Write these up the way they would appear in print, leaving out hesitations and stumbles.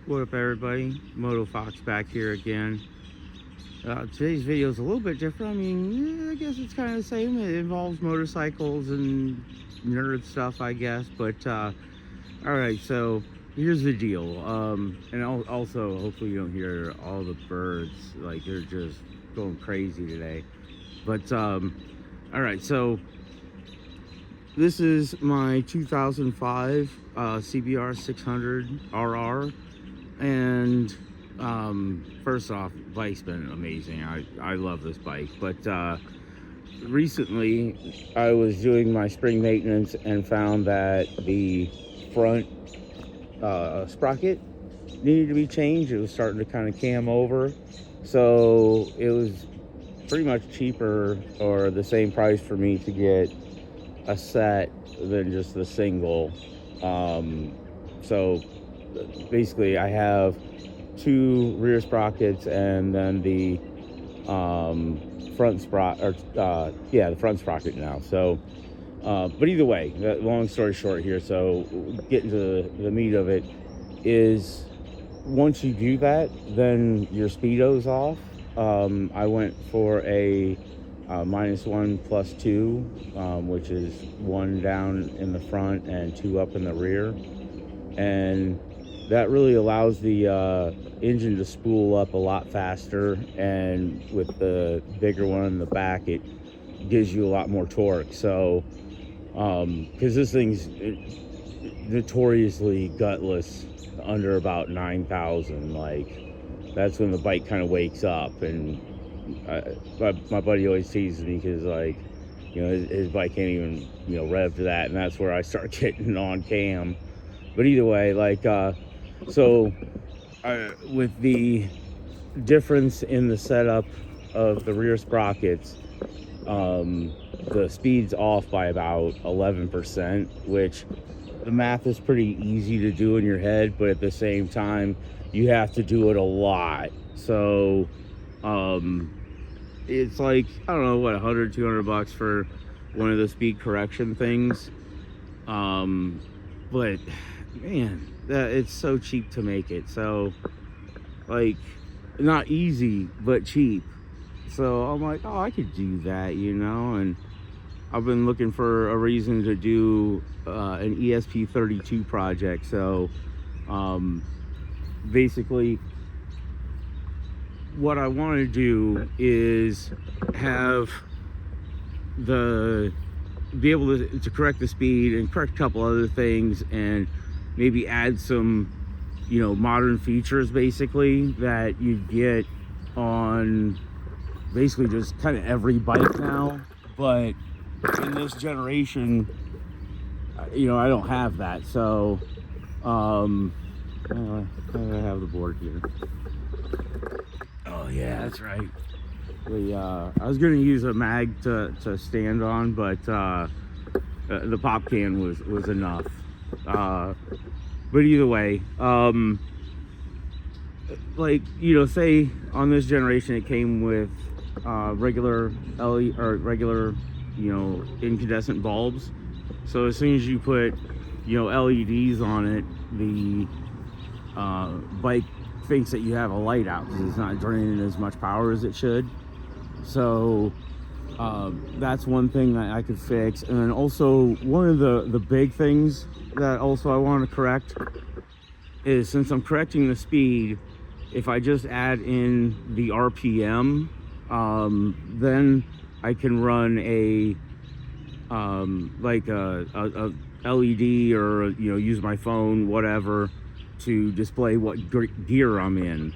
What up, everybody? SpeedFoxx back here again. Today's video is a little bit different. I mean, I guess it's kind of the same. It involves motorcycles and nerd stuff, I guess. But all right, so here's the deal. Also, hopefully, you don't hear all the birds. Like, they're just going crazy today. But all right, so this is my 2005 CBR 600 RR. And first off, bike's been amazing. I love this bike. But recently I was doing my spring maintenance and found that the front sprocket needed to be changed. It was starting to kind of cam over, so it was pretty much cheaper or the same price for me to get a set than just the single. So basically I have two rear sprockets and then the front sprocket, the front sprocket now. So but either way, long story short here, so getting to the meat of it is, once you do that, then your speedo's off. I went for a -1 +2, which is 1 down in the front and 2 up in the rear, and that really allows the engine to spool up a lot faster, and with the bigger one in the back, it gives you a lot more torque. So because this thing's notoriously gutless under about 9,000, like that's when the bike kind of wakes up. And my buddy always teases me because, like, you know, his bike can't even, you know, rev to that, and that's where I start getting on cam. But either way, like with the difference in the setup of the rear sprockets, the speed's off by about 11%, which the math is pretty easy to do in your head, but at the same time you have to do it a lot. So it's like, I don't know, what, $100-200 for one of the speed correction things. But man, it's so cheap to make it. So, like, not easy but cheap. So I'm like, oh, I could do that, you know. And I've been looking for a reason to do an ESP32 project. So basically what I want to do is have be able to correct the speed and correct a couple other things, and maybe add some, you know, modern features basically that you get on basically just kind of every bike now. But in this generation, you know, I don't have that. So I have the board here. Oh yeah, that's right. I was gonna use a mag to stand on, but the pop can was enough. But either way, like, you know, say on this generation it came with regular LED or regular, you know, incandescent bulbs. So as soon as you put, you know, LEDs on it, the bike thinks that you have a light out because it's not draining as much power as it should. So that's one thing that I could fix. And then also, one of the big things that also I want to correct is, since I'm correcting the speed, if I just add in the RPM, then I can run a like a LED, or, you know, use my phone, whatever, to display what gear I'm in.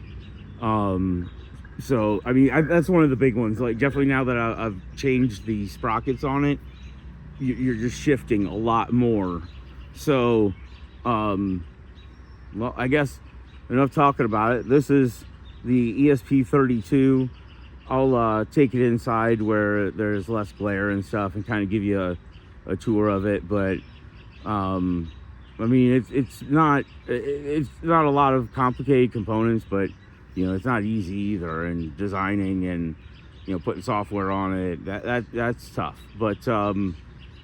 So I mean, that's one of the big ones. Like, definitely now that I've changed the sprockets on it, you're just shifting a lot more. So well, I guess enough talking about it. This is the ESP32. I'll take it inside where there's less glare and stuff and kind of give you a tour of it. But I mean, it's not a lot of complicated components, but, you know, it's not easy either. And designing and, you know, putting software on it, that's tough. But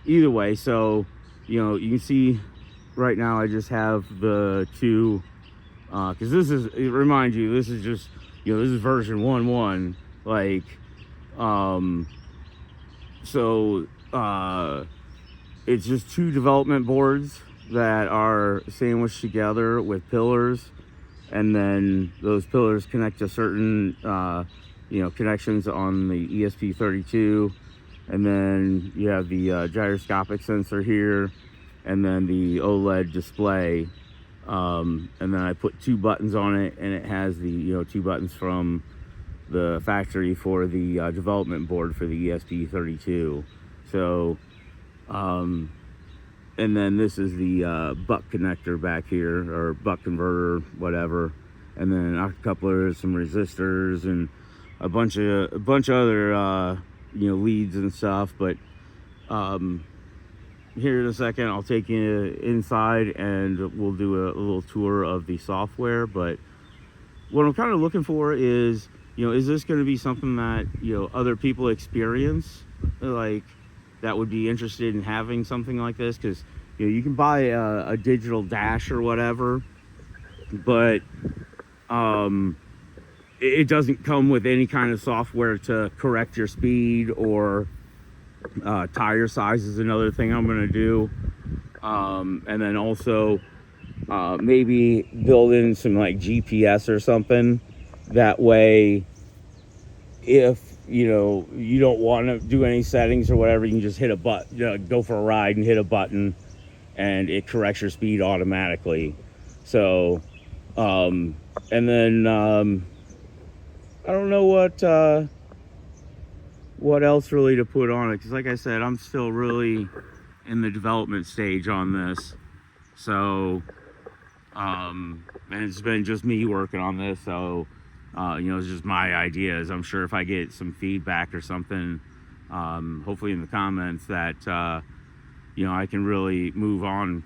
either way, so, you know, you can see right now I just have the two because this is, it reminds you, this is just, this is version 1.1. Like, um, so it's just two development boards that are sandwiched together with pillars, and then those pillars connect to certain connections on the ESP32, and then you have the gyroscopic sensor here, and then the OLED display, and then I put two buttons on it, and it has the two buttons from the factory for the development board for the ESP32. So and then this is the buck connector back here, or buck converter, whatever, and then octacouplers, some resistors, and a bunch of other leads and stuff. But here in a second, I'll take you inside and we'll do a little tour of the software. But what I'm kind of looking for is, is this going to be something that other people experience, like, that would be interested in having something like this? Because you can buy a digital dash or whatever, but it doesn't come with any kind of software to correct your speed, or tire size is another thing I'm going to do, and then also maybe build in some like GPS or something. That way, if you don't want to do any settings or whatever, you can just hit a button, go for a ride and hit a button, and it corrects your speed automatically. So and then I don't know what else really to put on it, because like I said, I'm still really in the development stage on this. So and it's been just me working on this, so it's just my ideas. I'm sure if I get some feedback or something, hopefully in the comments, that I can really move on.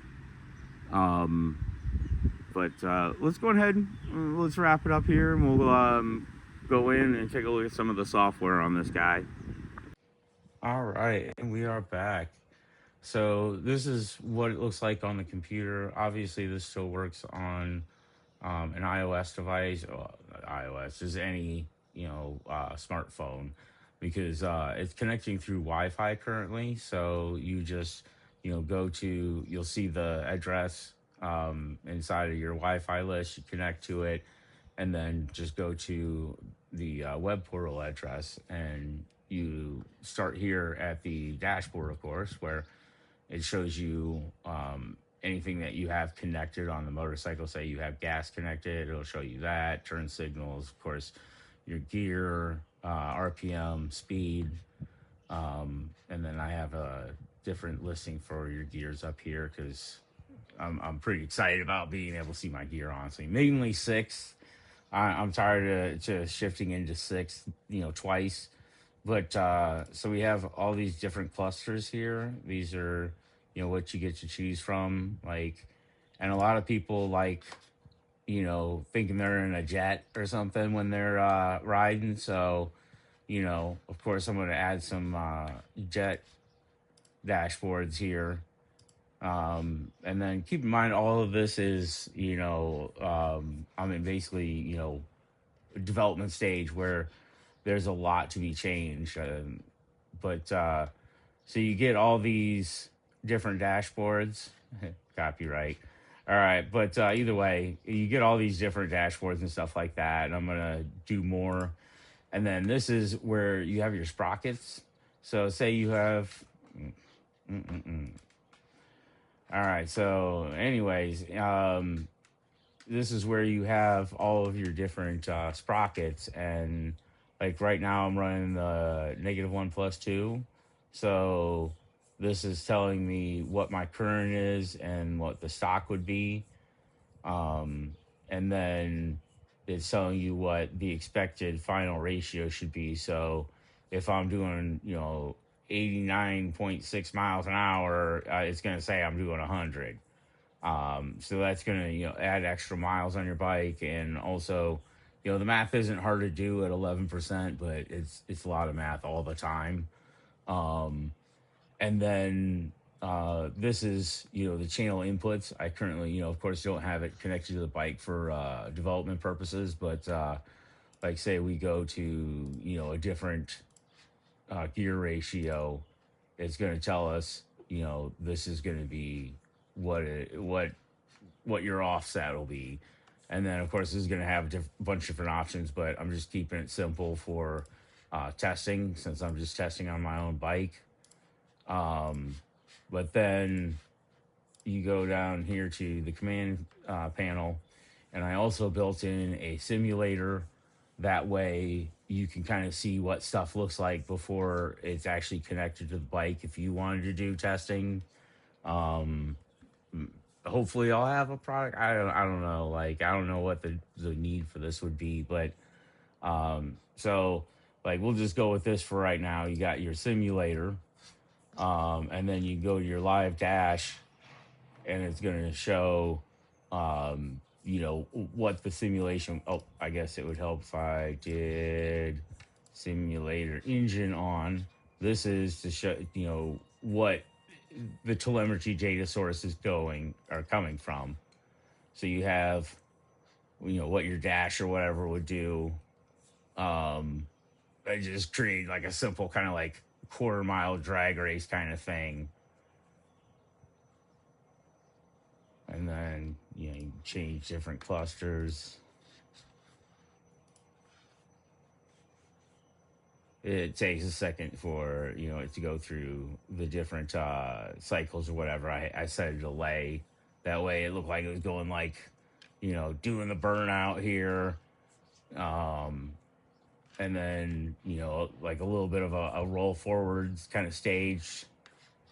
But let's go ahead and let's wrap it up here, and we'll go in and take a look at some of the software on this guy. All right, and we are back. So this is what it looks like on the computer. Obviously, this still works on an iOS device. iOS is any smartphone, because it's connecting through Wi-Fi currently. So you just you'll see the address inside of your Wi-Fi list. You connect to it, and then just go to the web portal address, and you start here at the dashboard, of course, where it shows you anything that you have connected on the motorcycle. Say you have gas connected, it'll show you that. Turn signals, of course, your gear, RPM, speed, and then I have a different listing for your gears up here, because I'm pretty excited about being able to see my gear, honestly. Mainly six. I'm tired of shifting into six, twice. But so we have all these different clusters here. These are, what you get to choose from. Like, and a lot of people like, thinking they're in a jet or something when they're riding. So, of course, I'm going to add some jet dashboards here. And then keep in mind, all of this is, I'm in basically, development stage where there's a lot to be changed. But so you get all these different dashboards. Copyright. All right. But either way, you get all these different dashboards and stuff like that. And I'm going to do more. And then this is where you have your sprockets. So say you have. All right. So anyways, this is where you have all of your different sprockets. And like right now I'm running the -1+2. So this is telling me what my current is and what the stock would be. And then it's telling you what the expected final ratio should be. So if I'm doing, 89.6 miles an hour, it's going to say I'm doing 100. So that's going to, add extra miles on your bike. And also, the math isn't hard to do at 11%, but it's a lot of math all the time. And then This is, the channel inputs. I currently, of course, don't have it connected to the bike for development purposes, but like say we go to, a different gear ratio, it's going to tell us, this is going to be what your offset will be. And then, of course, this is going to have a bunch of different options, but I'm just keeping it simple for testing since I'm just testing on my own bike. But then you go down here to the command panel, and I also built in a simulator. That way you can kind of see what stuff looks like before it's actually connected to the bike if you wanted to do testing. Hopefully I'll have a product. I don't know. Like, I don't know what the need for this would be, but so like we'll just go with this for right now. You got your simulator, and then you go to your live dash, and it's going to show what the simulation. Oh, I guess it would help if I did simulator engine on. This is to show what the telemetry data source is coming from. So you have what your dash or whatever would do. I just create like a simple kind of like quarter-mile drag race kind of thing. And then you change different clusters. It takes a second for it to go through the different cycles or whatever. I set a delay. That way it looked like it was going like doing the burnout here, and then like a little bit of a roll forwards kind of stage.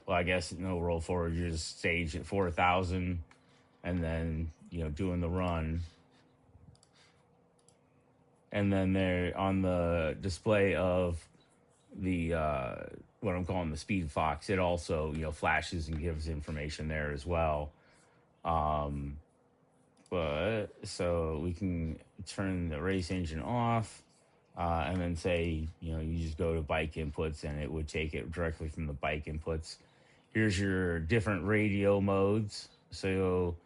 Well, I guess no roll forward, you just stage at 4,000, and then doing the run. And then there on the display of the what I'm calling the SpeedFoxx, it also flashes and gives information there as well. But so we can turn the race engine off, and then say you just go to bike inputs, and it would take it directly from the bike inputs. Here's your different radio modes. So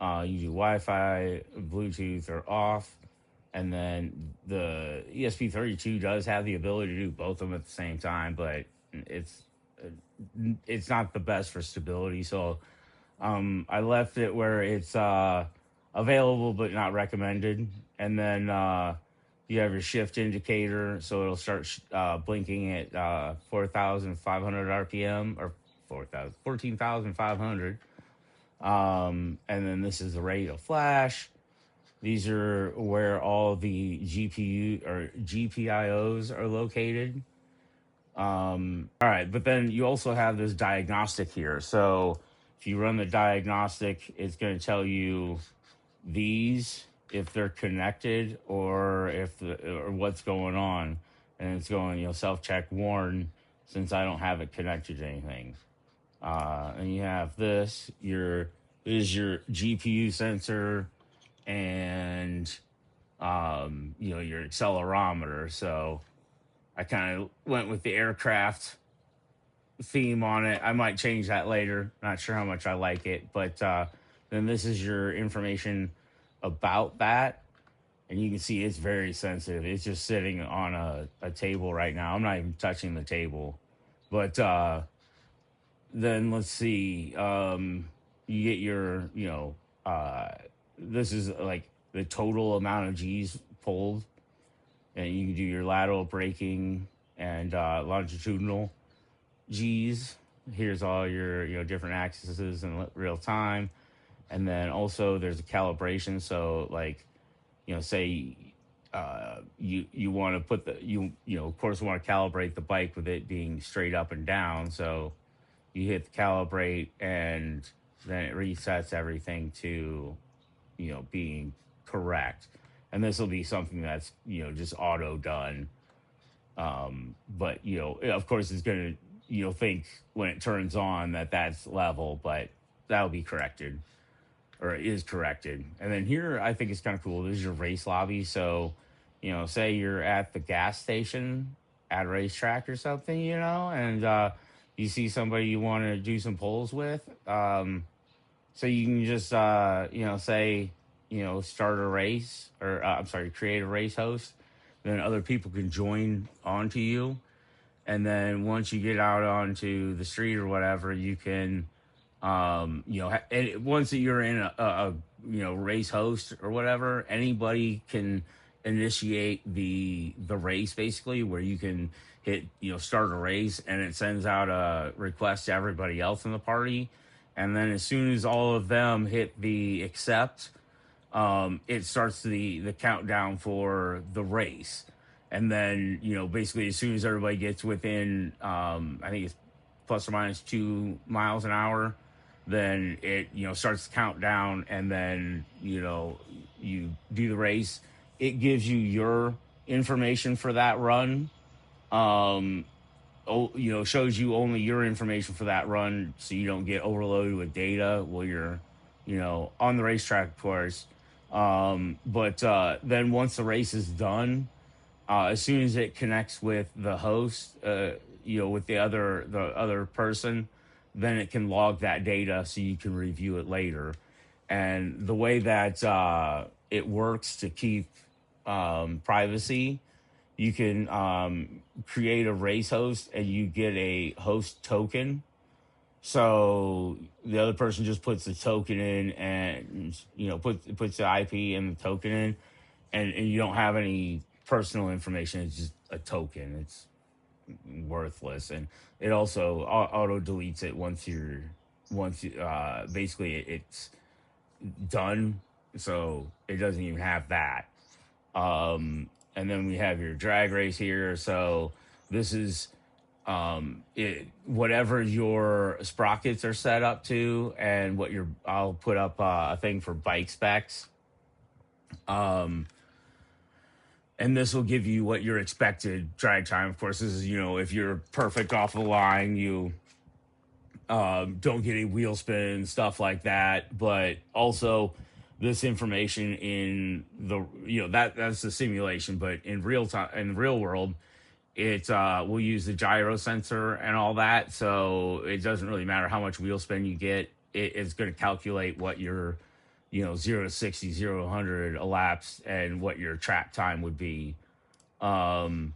you do Wi-Fi, Bluetooth, or off. And then the ESP32 does have the ability to do both of them at the same time, but it's not the best for stability. So I left it where it's available but not recommended. And then you have your shift indicator, so it'll start blinking at 4,500 RPM or 14,500. And then this is the radio flash. These are where all the GPU or GPIOs are located. All right, but then you also have this diagnostic here. So if you run the diagnostic, it's going to tell you these if they're connected or or what's going on, and it's going self-check warn since I don't have it connected to anything. And you have this. This is your GPU sensor and your accelerometer. So I kind of went with the aircraft theme on it. I might change that later. Not sure how much I like it, but then this is your information about that, and you can see it's very sensitive. It's just sitting on a table right now. I'm not even touching the table, but then let's see. You get your this is like the total amount of G's pulled, and you can do your lateral braking and longitudinal G's. Here's all your different axes in real time, and then also there's a calibration. So like say you want to put of course want to calibrate the bike with it being straight up and down. So you hit the calibrate, and then it resets everything to being correct. And this will be something that's just auto done. But of course it's gonna think when it turns on that's level, but that'll be corrected, or it is corrected. And then here I think it's kind of cool. This is your race lobby. So say you're at the gas station at a racetrack or something, and you see somebody you want to do some polls with. So you can just say, start a race, or I'm sorry, create a race host. Then other people can join onto you, and then once you get out onto the street or whatever, you can and once you're in a race host or whatever, anybody can initiate the race, basically, where you can hit start a race, and it sends out a request to everybody else in the party, and then as soon as all of them hit the accept, it starts the countdown for the race. And then basically as soon as everybody gets within I think it's plus or minus 2 miles an hour, then it starts to count down, and then you do the race. It gives you your information for that run. um Shows you only your information for that run, so you don't get overloaded with data while you're on the racetrack, of course. But then once the race is done, as soon as it connects with the host, with the other person, then it can log that data so you can review it later. And the way that it works to keep privacy, you can create a race host, and you get a host token. So the other person just puts the token in, and puts the IP and the token in, and you don't have any personal information. It's just a token. It's worthless, and it also auto deletes it basically it's done. So it doesn't even have that. And then we have your drag race here. So this is whatever your sprockets are set up to, and I'll put up a thing for bike specs. And this will give you what your expected drag time. Of course, this is, if you're perfect off the line, you don't get any wheel spin, stuff like that. But also, this information in that's the simulation, but in real time, in the real world, it will use the gyro sensor and all that. So it doesn't really matter how much wheel spin you get. It's going to calculate what your 0 to 60, 0 to 100 elapsed, and what your track time would be. And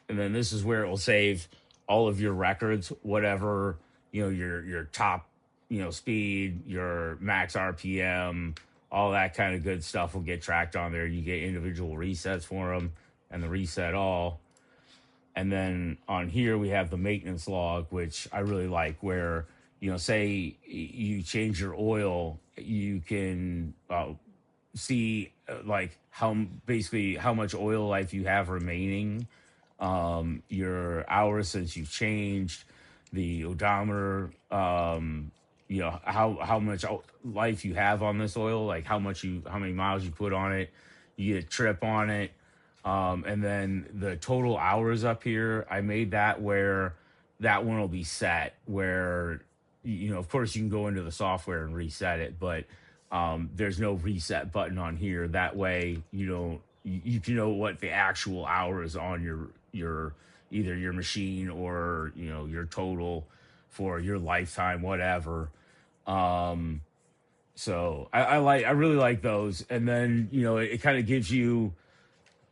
then this is where it will save all of your records, whatever, your top, speed, your max RPM, all that kind of good stuff will get tracked on there. You get individual resets for them, and the reset all. And then on here, we have the maintenance log, which I really like, where, say you change your oil, you can see like how much oil life you have remaining, your hours since you've changed, the odometer, how much life you have on this oil, like how many miles you put on it, you get a trip on it. And then the total hours up here, I made that where that one will be set, where, of course you can go into the software and reset it, but there's no reset button on here. That way you can know what the actual hours on your either your machine or your total for your lifetime, whatever. So I really like those. And then it kind of gives you,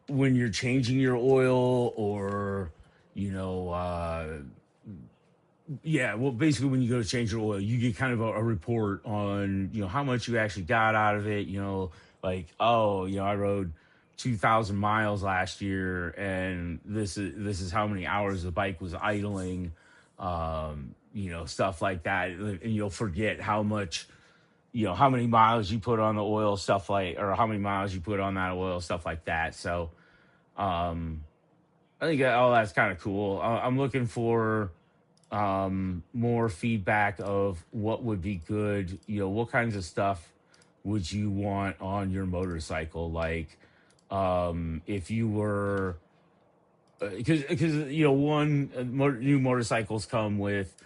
when you're changing your oil, or basically when you go to change your oil, you get kind of a report on how much you actually got out of it. Like, I rode 2,000 miles last year, and this is how many hours the bike was idling, stuff like that. And you'll forget how much, how many miles you put on the oil, or how many miles you put on that oil, stuff like that. So I think all that's kind of cool. I'm looking for more feedback of what would be good. What kinds of stuff would you want on your motorcycle? Like, if you were, because new motorcycles come with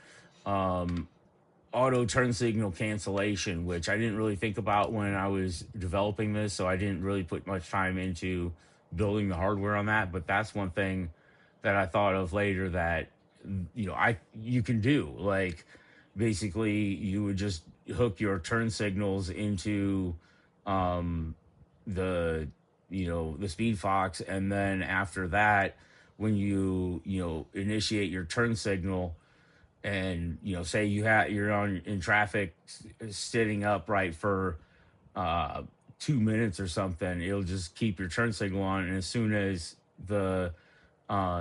auto turn signal cancellation, which I didn't really think about when I was developing this, so I didn't really put much time into building the hardware on that. But that's one thing that I thought of later, that you can do. Like, basically, you would just hook your turn signals into um, the the SpeedFoxx, and then after that, when you initiate your turn signal, and say you're on in traffic, sitting upright for uh 2 minutes or something, it'll just keep your turn signal on, and as soon as the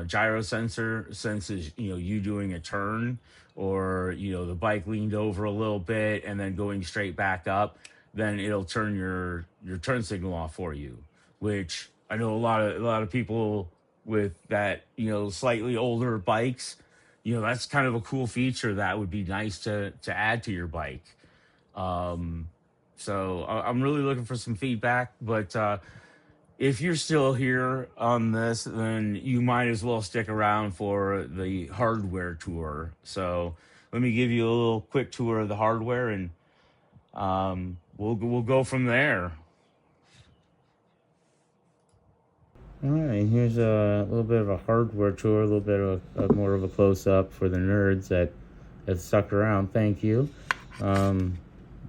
gyro sensor senses you doing a turn, or the bike leaned over a little bit and then going straight back up, then it'll turn your turn signal off for you. Which I know a lot of people with that slightly older bikes, that's kind of a cool feature that would be nice to add to your bike. um so I'm really looking for some feedback, but if you're still here on this, then you might as well stick around for the hardware tour. So let me give you a little quick tour of the hardware, and we'll go from there. All right, here's a little bit of a hardware tour, a little bit of more of a close up for the nerds that have stuck around. Thank you.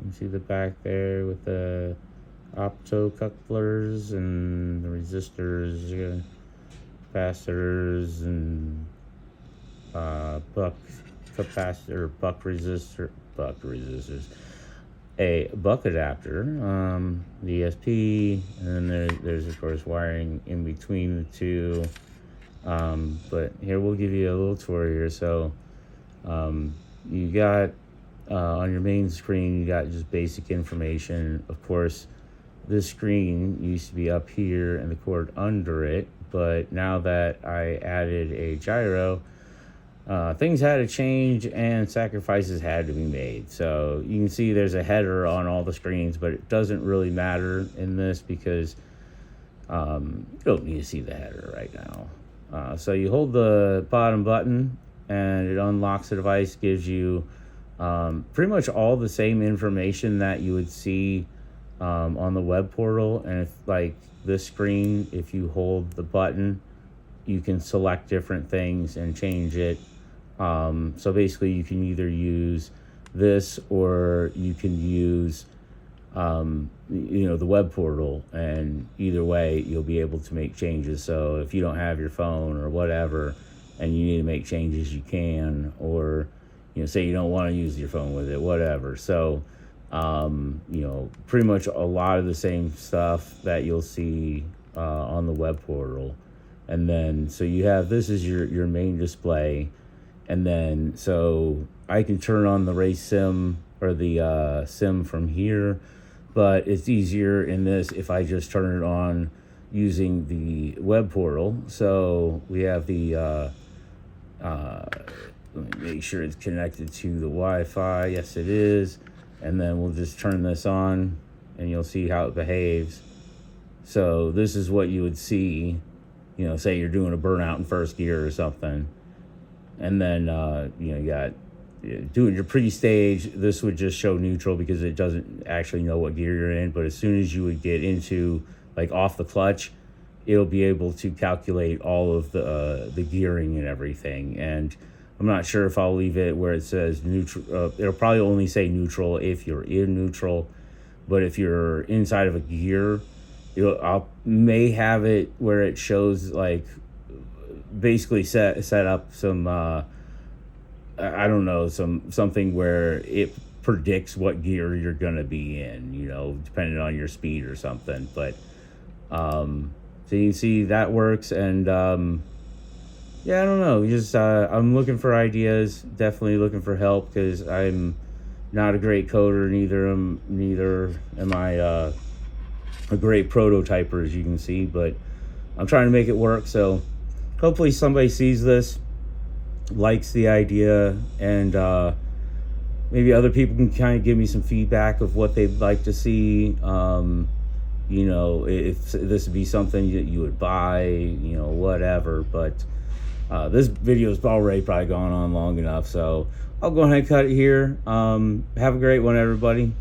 You see the back there with the opto couplers and the resistors, capacitors, and buck capacitor, buck resistors, a buck adapter, the ESP, and then there's of course wiring in between the two. But here, we'll give you a little tour here. So you got on your main screen, you got just basic information. Of course, this screen used to be up here and the cord under it, but now that I added a gyro, things had to change and sacrifices had to be made. So you can see there's a header on all the screens, but it doesn't really matter in this because you don't need to see the header right now. So you hold the bottom button and it unlocks the device, gives you pretty much all the same information that you would see on the web portal. And if, like this screen, if you hold the button, you can select different things and change it. So basically you can either use this or you can use the web portal, and either way you'll be able to make changes. So if you don't have your phone or whatever and you need to make changes, you can, or say you don't want to use your phone with it, whatever. So pretty much a lot of the same stuff that you'll see on the web portal. And then so you have, this is your main display, and then so I can turn on the race sim or the sim from here, but it's easier in this if I just turn it on using the web portal. So we have the let me make sure it's connected to the Wi-Fi. Yes, it is. And then we'll just turn this on and you'll see how it behaves. So this is what you would see, say you're doing a burnout in first gear or something. And then, you got doing your pre-stage. This would just show neutral because it doesn't actually know what gear you're in. But as soon as you would get into, like, off the clutch, it'll be able to calculate all of the gearing and everything. And I'm not sure if I'll leave it where it says neutral. It'll probably only say neutral if you're in neutral. But if you're inside of a gear, I may have it where it shows, like, basically set up some I don't know, something where it predicts what gear you're gonna be in, depending on your speed or something. But so you can see that works. And yeah, I don't know, just I'm looking for ideas, definitely looking for help, because I'm not a great coder, neither am I a great prototyper, as you can see, but I'm trying to make it work. So hopefully somebody sees this, likes the idea, and maybe other people can kind of give me some feedback of what they'd like to see. If this would be something that you would buy, whatever. But this video's already probably gone on long enough, so I'll go ahead and cut it here. Have a great one, everybody.